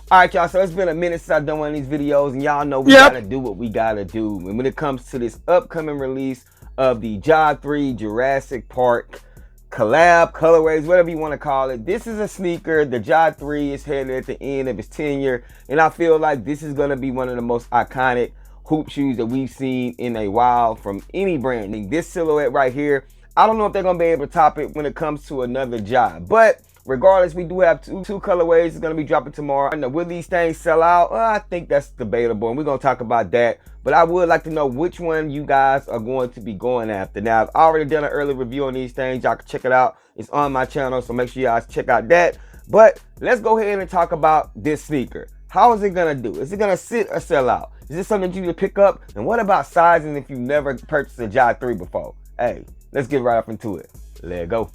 All right, y'all, so it's been a minute since I've done one of these videos, and y'all know we gotta do what we gotta do. And when it comes to this upcoming release of the JOD 3 Jurassic Park collab, colorways, whatever you want to call it, this is a sneaker. The JOD 3 is headed at the end of its tenure, and I feel like this is gonna be one of the most iconic hoop shoes that we've seen in a while from any brand. And this silhouette right here, I don't know if they're gonna be able to top it when it comes to another JOD, but regardless, we do have two colorways. It's going to be dropping tomorrow. And will these things sell out? I think that's debatable, and we're going to talk about that. But I would like to know which one you guys are going to be going after. Now, I've already done an early review on these things. Y'all can check it out. It's on my channel, so make sure you guys check out that. But let's go ahead and talk about this sneaker. How is it going to do? Is it going to sit or sell out? Is this something you need to pick up? And what about sizing if you've never purchased a JOD 3 before? Hey, let's get right up into it. Let's go.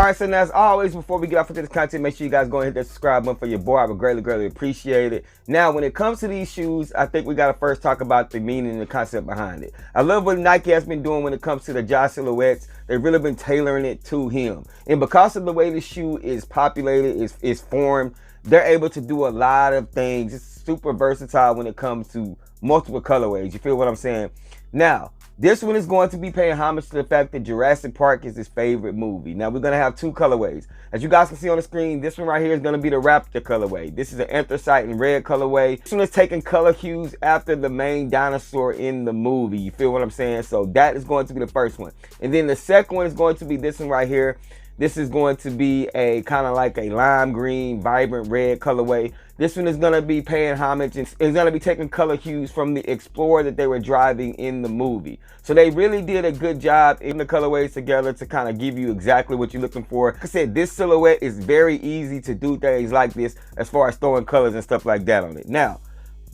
Alright, so now as always, before we get off into this content, make sure you guys go and hit that subscribe button for your boy. I would greatly appreciate it. Now, when it comes to these shoes, I think we got to first talk about the meaning and the concept behind it. I love what Nike has been doing when it comes to the JOD silhouettes. They've really been tailoring it to him. And because of the way the shoe is populated, is formed, they're able to do a lot of things. It's super versatile when it comes to multiple colorways. You feel what I'm saying? Now, this one is going to be paying homage to the fact that Jurassic Park is his favorite movie. Now, we're going to have two colorways. As you guys can see on the screen, this one right here is going to be the Raptor colorway. This is an anthracite and red colorway. This one is taking color hues after the main dinosaur in the movie. You feel what I'm saying? So that is going to be the first one. And then the second one is going to be this one right here. This is going to be a kind of like a lime green, vibrant red colorway. This one is going to be paying homage and it's going to be taking color hues from the Explorer that they were driving in the movie. So they really did a good job in the colorways together to kind of give you exactly what you're looking for. Like I said, this silhouette is very easy to do things like this as far as throwing colors and stuff like that on it. Now,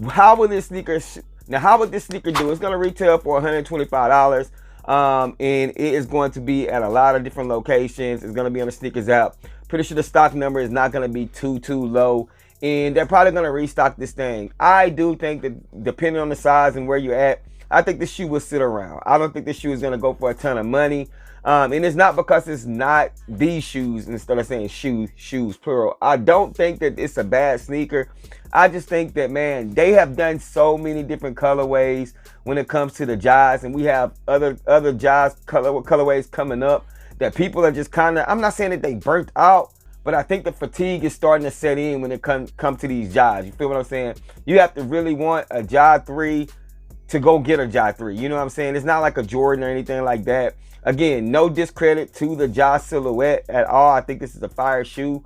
how would this sneaker do? It's going to retail for $125. And it is going to be at a lot of different locations. It's going to be on the sneakers app. Pretty sure the stock number is not going to be too low, and they're probably going to restock this thing. I do think that depending on the size and where you're at, I think the shoe will sit around. I don't think the shoe is going to go for a ton of money. And it's not because it's not these shoes, instead of saying shoes plural. I don't think that it's a bad sneaker. I just think that, man, they have done so many different colorways when it comes to the JODs, and we have other JODs colorways coming up that people are just kind of, I'm not saying that they burnt out, but I think the fatigue is starting to set in when it come to these JODs. You feel what I'm saying? You have to really want a JOD 3 to go get a JOD 3. You know what I'm saying? It's not like a Jordan or anything like that. Again, no discredit to the JOD silhouette at all. I think this is a fire shoe.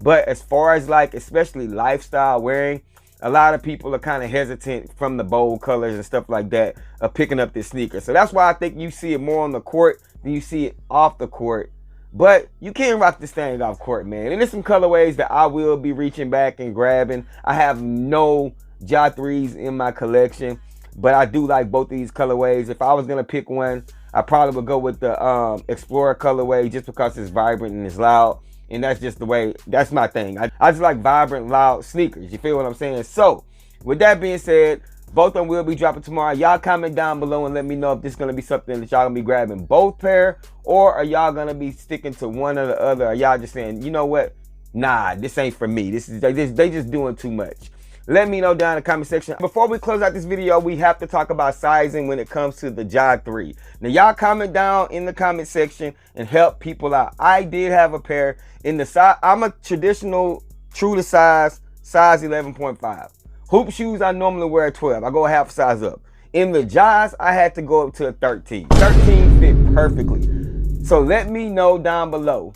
But as far as like, especially lifestyle wearing, a lot of people are kind of hesitant from the bold colors and stuff like that of picking up this sneaker. So that's why I think you see it more on the court than you see it off the court. But you can rock this thing off court, man. And there's some colorways that I will be reaching back and grabbing. I have no JOD 3s in my collection, but I do like both of these colorways. If I was going to pick one, I probably would go with the Explorer colorway just because it's vibrant and it's loud. And that's just the way, that's my thing. I just like vibrant, loud sneakers. You feel what I'm saying? So, with that being said, both of them will be dropping tomorrow. Y'all comment down below and let me know if this is going to be something that y'all going to be grabbing both pair, or are y'all going to be sticking to one or the other? Are y'all just saying, you know what? Nah, this ain't for me. They just doing too much. Let me know down in the comment section. Before we close out this video, we have to talk about sizing when it comes to the JOD 3. Now, y'all comment down in the comment section and help people out. I did have a pair in the size. I'm a traditional, true to size 11.5. Hoop shoes, I normally wear a 12. I go a half size up. In the JODs, I had to go up to a 13. 13 fit perfectly. So let me know down below.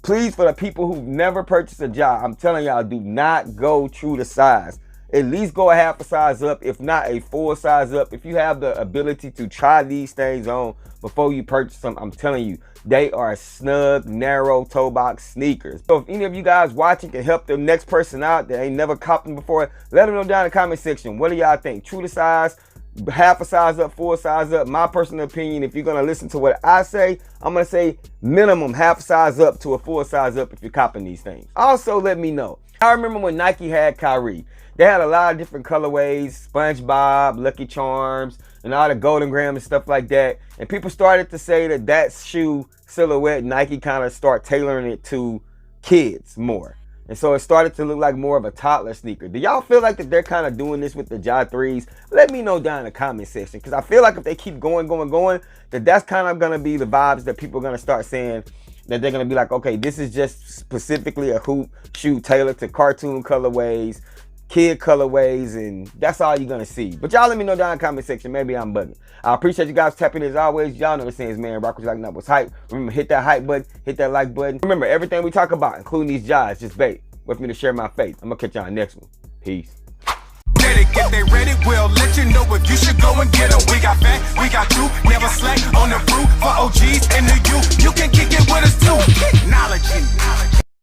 Please, for the people who've never purchased a JOD, I'm telling y'all, do not go true to size. At least go a half a size up, if not a full size up. If you have the ability to try these things on before you purchase them, I'm telling you, they are snug, narrow toe box sneakers. So if any of you guys watching can help the next person out that ain't never copped them before, let them know down in the comment section. What do y'all think? True to size, half a size up, full size up? My personal opinion, if you're going to listen to what I say, I'm going to say minimum half a size up to a full size up if you're copping these things. Also, let me know, I remember when Nike had Kyrie. They had a lot of different colorways, SpongeBob, Lucky Charms, and all the Golden Graham and stuff like that. And people started to say that shoe silhouette, Nike kind of start tailoring it to kids more. And so it started to look like more of a toddler sneaker. Do y'all feel like that they're kind of doing this with the Ja 3s? Let me know down in the comment section. Because I feel like if they keep going, that's kind of going to be the vibes that people are going to start saying. That they're going to be like, okay, this is just specifically a hoop shoe tailored to cartoon colorways, kid colorways, and that's all you're going to see. But y'all let me know down in the comment section. Maybe I'm bugging. I appreciate you guys tapping as always. Y'all know the saying, man, rock what you like, not what's hype. Remember, hit that hype button, hit that like button. Remember, everything we talk about, including these jobs, just bait. Wait for me to share my faith. I'm going to catch y'all next one. Peace. If they ready, we'll let you know if you should go and get them. We got fat, we got two, never slack on the fruit for OGs and the youth. You can kick it with us too. Technology.